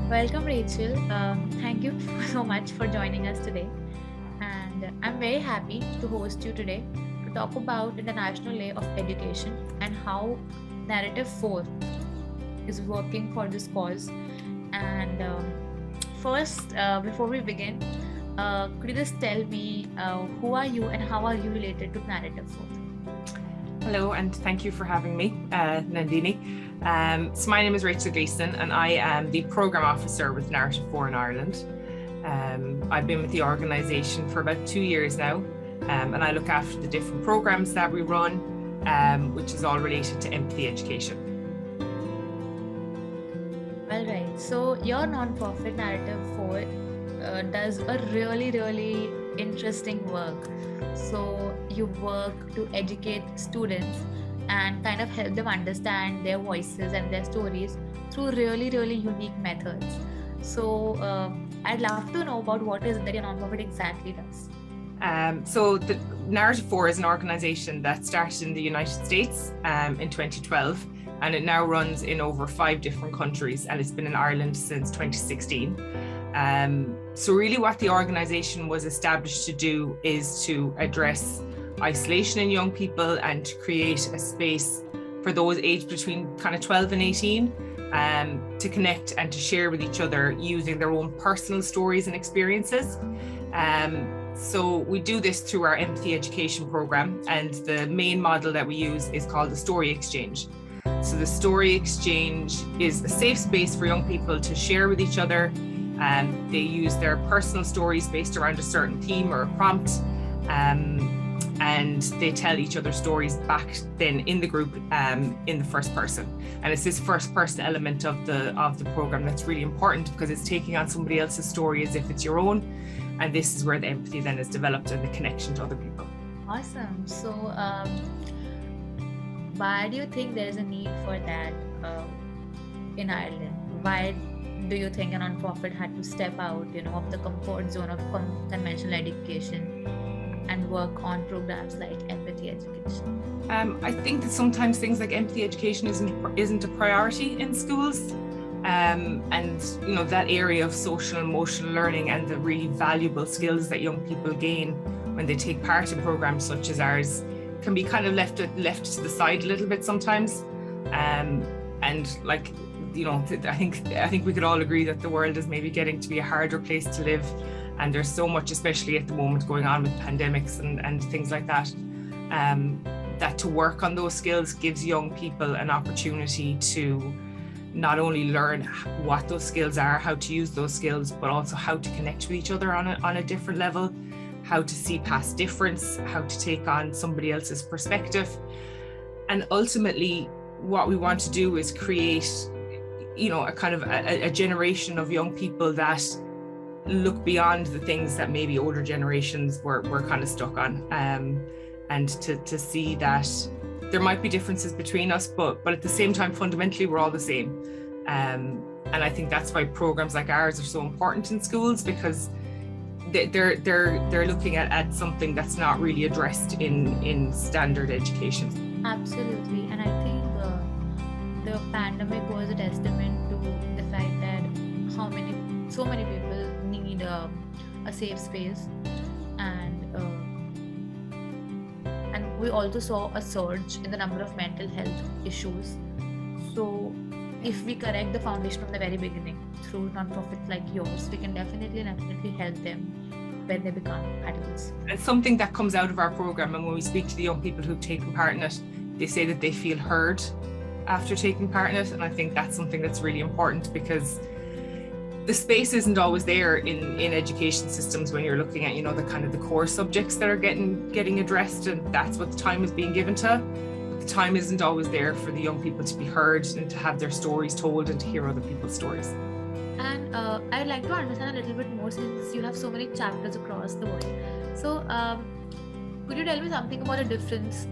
Welcome, Rachel. Thank you so much for joining us today. And I'm very happy to host you today to talk about International Day of Education and how Narrative4 is working for this cause. And first, before we begin, could you just tell me who are you and how are you related to Narrative4? Hello, and thank you for having me, Nandini. So my name is Rachel Gleeson, and I am the Programme Officer with Narrative4 in Ireland. I've been with the organisation for about 2 years now, and I look after the different programmes that we run, which is all related to empathy education. All right, so your non-profit Narrative4 does a really interesting work. So you work to educate students and kind of help them understand their voices and their stories through really unique methods. So I'd love to know about what is it that your nonprofit exactly does. So the Narrative4 is an organisation that started in the United States in 2012, and it now runs in over 5 different countries, and it's been in Ireland since 2016. So really what the organisation was established to do is to address isolation in young people and to create a space for those aged between kind of 12 and 18 to connect and to share with each other using their own personal stories and experiences. So we do this through our empathy education programme, and the main model that we use is called the Story Exchange. So the Story Exchange is a safe space for young people to share with each other. They use their personal stories based around a certain theme or a prompt, and they tell each other stories back then in the group in the first person. And it's this first person element of the program that's really important, because it's taking on somebody else's story as if it's your own, and this is where the empathy then is developed and the connection to other people. Awesome. So why do you think there is a need for that in Ireland? Why do you think a non-profit had to step out, of the comfort zone of conventional education and work on programs like empathy education? I think that sometimes things like empathy education isn't a priority in schools, and that area of social and emotional learning and the really valuable skills that young people gain when they take part in programs such as ours can be kind of left to the side a little bit sometimes, and like. I think we could all agree that the world is maybe getting to be a harder place to live, and there's so much, especially at the moment, going on with pandemics and things like that, that to work on those skills gives young people an opportunity to not only learn what those skills are, how to use those skills, but also how to connect with each other on a different level, how to see past difference, how to take on somebody else's perspective. And ultimately, what we want to do is create a kind of a generation of young people that look beyond the things that maybe older generations were kind of stuck on, and to see that there might be differences between us, but at the same time, fundamentally, we're all the same. And I think that's why programs like ours are so important in schools, because they're looking at something that's not really addressed in standard education. Absolutely. And I think the pandemic was a testament to the fact that so many people need a safe space, and we also saw a surge in the number of mental health issues. So if we correct the foundation from the very beginning through nonprofits like yours, we can definitely help them when they become adults. And something that comes out of our program, and when we speak to the young people who've taken part in it, they say that they feel heard after taking part in it. And I think that's something that's really important, because the space isn't always there in education systems when you're looking at, the kind of the core subjects that are getting addressed, and that's what the time is being given to. The time isn't always there for the young people to be heard and to have their stories told and to hear other people's stories. And I'd like to understand a little bit more, since you have so many chapters across the world. So could you tell me something about a difference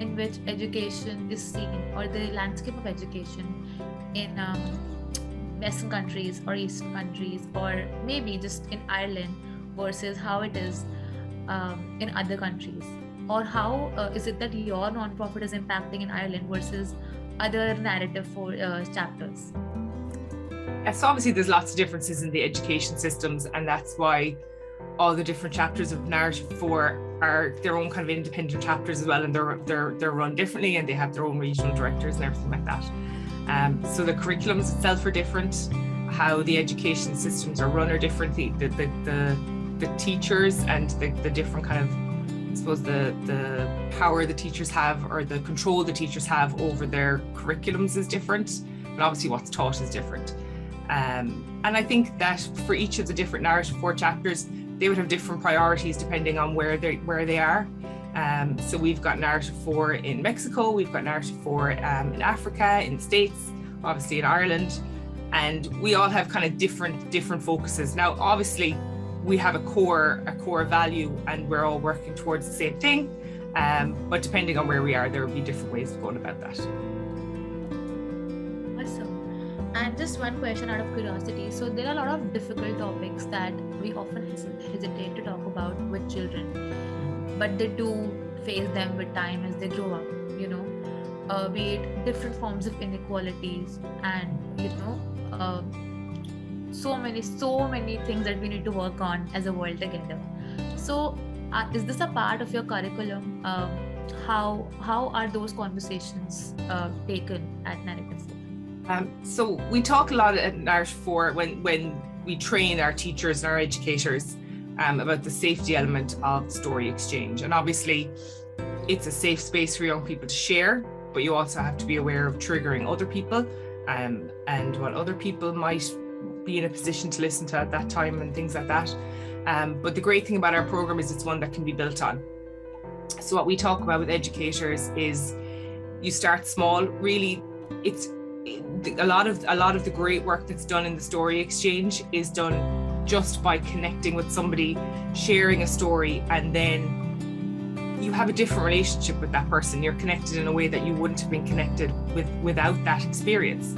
in which education is seen, or the landscape of education in Western countries or Eastern countries, or maybe just in Ireland, versus how it is in other countries? Or how is it that your nonprofit is impacting in Ireland versus other Narrative4 chapters? So obviously there's lots of differences in the education systems, and that's why all the different chapters of Narrative4 are their own kind of independent chapters as well, and they're run differently, and they have their own regional directors and everything like that. So the curriculums itself are different, how the education systems are run are different, the teachers and the different kind of, I suppose, the power the teachers have, or the control the teachers have over their curriculums is different, and obviously what's taught is different. And I think that for each of the different Narrative4 chapters, they would have different priorities depending on where they are. So we've got Narrative4 in Mexico, we've got Narrative4 in Africa, in the States, obviously in Ireland, and we all have kind of different focuses. Now, obviously, we have a core value, and we're all working towards the same thing. But depending on where we are, there will be different ways of going about that. And just one question out of curiosity. So there are a lot of difficult topics that we often hesitate to talk about with children, but they do face them with time as they grow up, be it different forms of inequalities and, so many things that we need to work on as a world together. So is this a part of your curriculum? How are those conversations taken at Narrative4? So we talk a lot at Narrative4 when we train our teachers and our educators about the safety element of story exchange. And obviously it's a safe space for young people to share, but you also have to be aware of triggering other people and what other people might be in a position to listen to at that time and things like that. But the great thing about our program is it's one that can be built on. So what we talk about with educators is you start small. Really, it's a lot of the great work that's done in the story exchange is done just by connecting with somebody, sharing a story, and then you have a different relationship with that person. You're connected in a way that you wouldn't have been connected without that experience.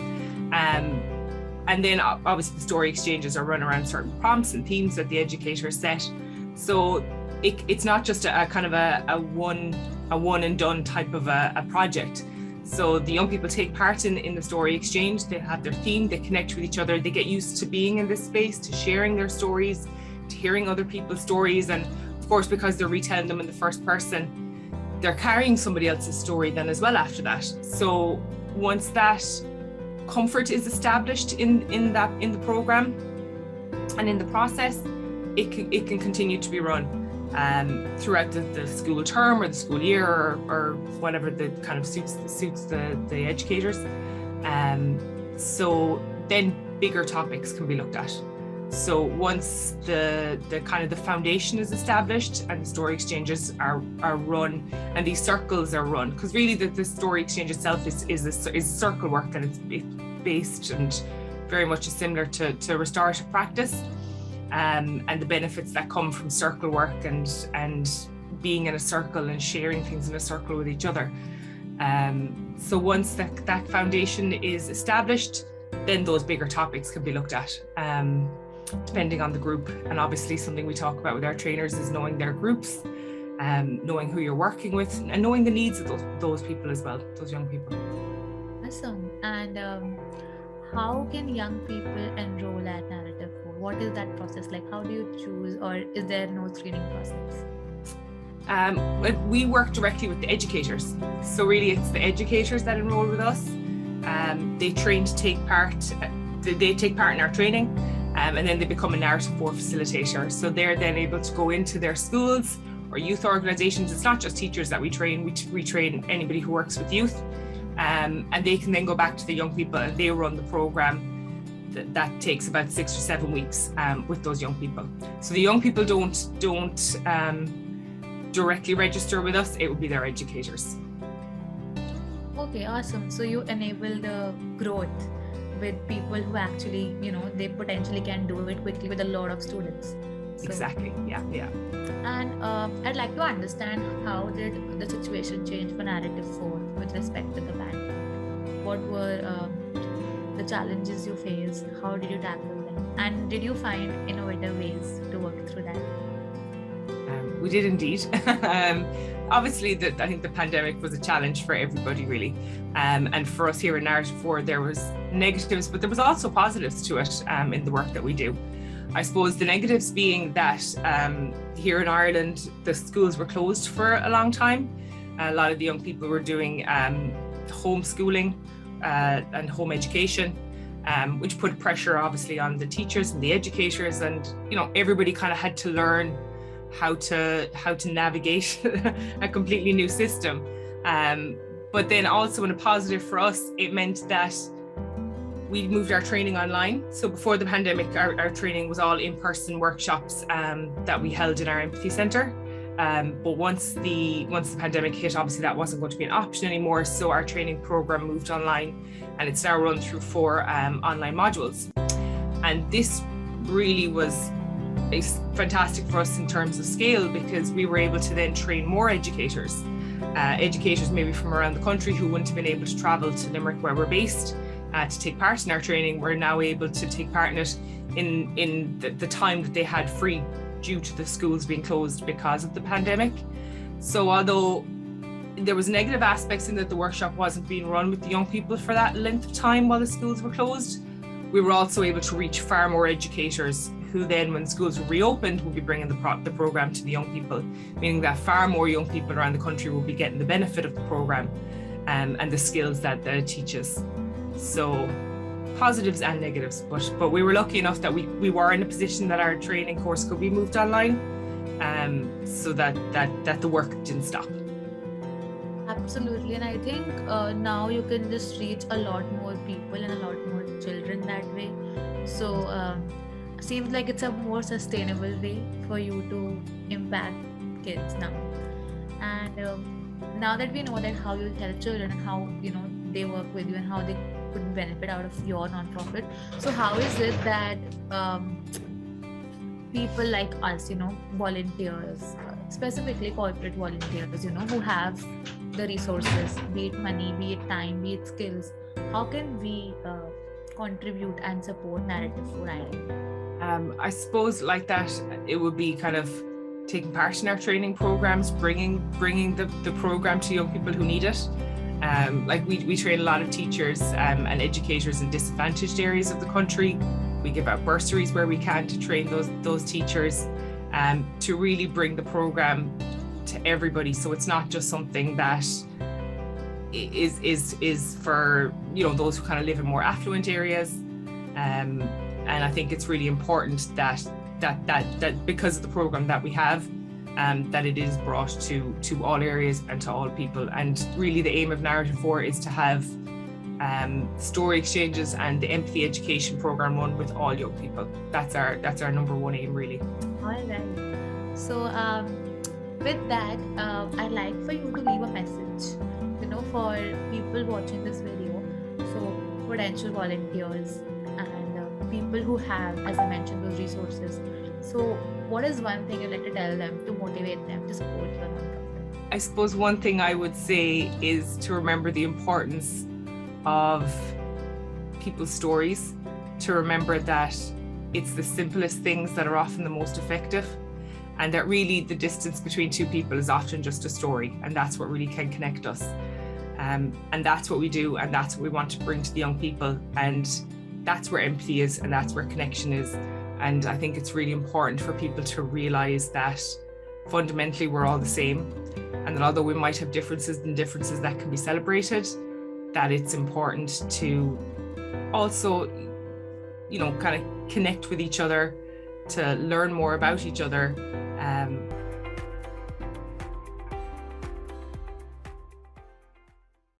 And then obviously the story exchanges are run around certain prompts and themes that the educator set. So it's not just a kind of a one and done type of a project. So the young people take part in the story exchange. They have their theme, they connect with each other, they get used to being in this space, to sharing their stories, to hearing other people's stories. And of course, because they're retelling them in the first person, they're carrying somebody else's story then as well after that. So once that comfort is established in the program and in the process, it can continue to be run throughout the school term or the school year or whatever the kind of suits the educators. So then bigger topics can be looked at. So once the kind of the foundation is established and the story exchanges are run and these circles are run, because really the story exchange itself is circle work, and it's based and very much similar to restorative practice. And the benefits that come from circle work and being in a circle and sharing things in a circle with each other. So once that foundation is established, then those bigger topics can be looked at, depending on the group. And obviously something we talk about with our trainers is knowing their groups, knowing who you're working with, and knowing the needs of those people as well, those young people. Awesome. And how can young people enroll at Narrative4? What is that process like? How do you choose, or is there no screening process? We work directly with the educators. So really it's the educators that enroll with us. They train to take part, they take part in our training, and then they become a Narrative4 facilitator. So they're then able to go into their schools or youth organizations. It's not just teachers that we train, we train anybody who works with youth. And they can then go back to the young people and they run the program that takes about 6 or 7 weeks with those young people. So the young people don't directly register with us, it would be their educators. Okay, awesome. So you enable the growth with people who actually, they potentially can do it quickly with a lot of students. So, exactly, yeah. And I'd like to understand, how did the situation change for Narrative4 with respect to the pandemic? What were the challenges you faced? How did you tackle them? And did you find innovative ways to work through that? We did indeed. Obviously, I think the pandemic was a challenge for everybody, really. And for us here in Narrative4, there was negatives, but there was also positives to it in the work that we do. I suppose the negatives being that here in Ireland, the schools were closed for a long time. A lot of the young people were doing homeschooling and home education, which put pressure obviously on the teachers and the educators, and everybody kind of had to learn how to navigate a completely new system. But then also in a positive for us, it meant that we moved our training online. So before the pandemic, our training was all in-person workshops that we held in our empathy centre. But once the pandemic hit, obviously that wasn't going to be an option anymore. So our training program moved online, and it's now run through 4 online modules. And this really was fantastic for us in terms of scale, because we were able to then train more educators maybe from around the country who wouldn't have been able to travel to Limerick, where we're based, to take part in our training. We're now able to take part in it in the time that they had free due to the schools being closed because of the pandemic. So although there was negative aspects in that the workshop wasn't being run with the young people for that length of time while the schools were closed, we were also able to reach far more educators who then, when schools were reopened, will be bringing the program to the young people, meaning that far more young people around the country will be getting the benefit of the program and the skills that it teaches. So positives and negatives, but we were lucky enough that we were in a position that our training course could be moved online, so that the work didn't stop. Absolutely, and I think now you can just reach a lot more people and a lot more children that way. So seems like it's a more sustainable way for you to impact kids now. And now that we know that how you help children and how they work with you and how they could benefit out of your nonprofit, so how is it that people like us, volunteers, specifically corporate volunteers, who have the resources, be it money, be it time, be it skills, how can we contribute and support Narrative4 Ireland? I suppose like that, it would be kind of taking part in our training programs, bringing the program to young people who need it. Like we train a lot of teachers and educators in disadvantaged areas of the country. We give out bursaries where we can to train those teachers to really bring the program to everybody. So it's not just something that is for those who kind of live in more affluent areas. And I think it's really important that because of the program that we have, that it is brought to all areas and to all people. And really the aim of Narrative4 is to have story exchanges and the empathy education program run with all young people. That's our number one aim, really. All right. So with that, I'd like for you to leave a message, for people watching this video, so potential volunteers and people who have, as I mentioned, those resources. So what is one thing you'd like to tell them to motivate them to support your nonprofit? I suppose one thing I would say is to remember the importance of people's stories, to remember that it's the simplest things that are often the most effective, and that really the distance between two people is often just a story, and that's what really can connect us. And that's what we do, and that's what we want to bring to the young people, and that's where empathy is, and that's where connection is. And I think it's really important for people to realise that fundamentally we're all the same, and that although we might have differences that can be celebrated, that it's important to also, kind of connect with each other, to learn more about each other,